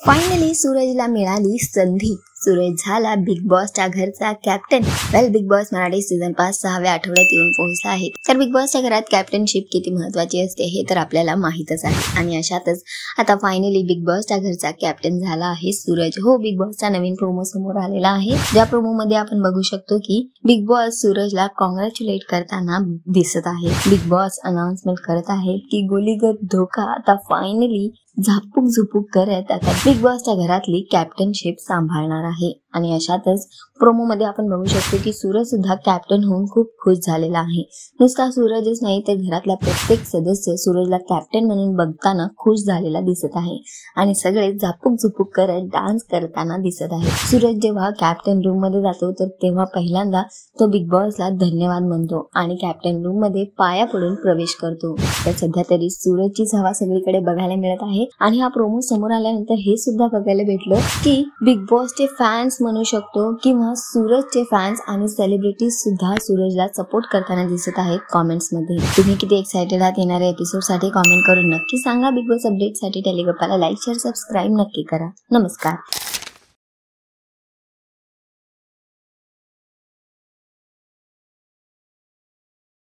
Finally सूरजला मिळाली संधी। सूरज झाला बिग बॉसच्या घरचा captain. Big boss Marathi season 5 6व्या आठवड्यात येऊन पोहोचला आहे। तर बिग बॉसच्या घरात कॅप्टनशिप किती महत्त्वाची असते हे तर आपल्याला माहितच आहे। आणि अशातच आता फायनली बिग बॉसच्या घरचा कॅप्टन झाला आहे सूरज। हो, बिग बॉसचा नवीन प्रोमो समोर आलेला आहे, ज्या प्रोमो मध्ये आपण बघू शकतो की बिग बॉस सूरजला कॉंग्रॅच्युलेट करताना दिसत आहे। बिग बॉस अनाउन्समेंट करत आहे की गोलीगत धोका आता फायनली झापूक झुपूक करत आता बिग बॉसच्या घरातली कॅप्टनशिप सांभाळणार आहे। आणि अशातच प्रोमो मध्ये आपण बघू शकतो की सूरज सुद्धा कॅप्टन होऊन खूप खुश झालेला आहे। नुसता सूरजच नाही तर घरातला प्रत्येक सदस्य सूरजला कॅप्टन म्हणून बघताना खुश झालेला दिसत आहे आणि सगळे झापूक झुपूक करत डान्स करताना दिसत आहे। सूरज जेव्हा कॅप्टन रूम मध्ये जातो तर तेव्हा पहिल्यांदा तो बिग बॉसला धन्यवाद म्हणतो आणि कॅप्टन रूम मध्ये पाया पडून प्रवेश करतो। तर सध्या तरी सूरजचीच हवा सगळीकडे बघायला मिळत आहे। आणि हा प्रोमो समोर आल्यानंतर हे सुद्धा बघायला भेटलं की बिग बॉसचे फॅन्स म्हणू शकतो किंवा सूरजचे फॅन्स आणि सेलिब्रिटीज सुद्धा सूरजला सपोर्ट करताना दिसत आहेत कमेंट्स मध्ये। तुम्ही किती एक्साइटेड आहात येणाऱ्या एपिसोड साठी कमेंट करून नक्की सांगा। बिग बॉस अपडेट साठी टेलिग्रामला लाईक शेअर सबस्क्राईब नक्की करा। नमस्कार।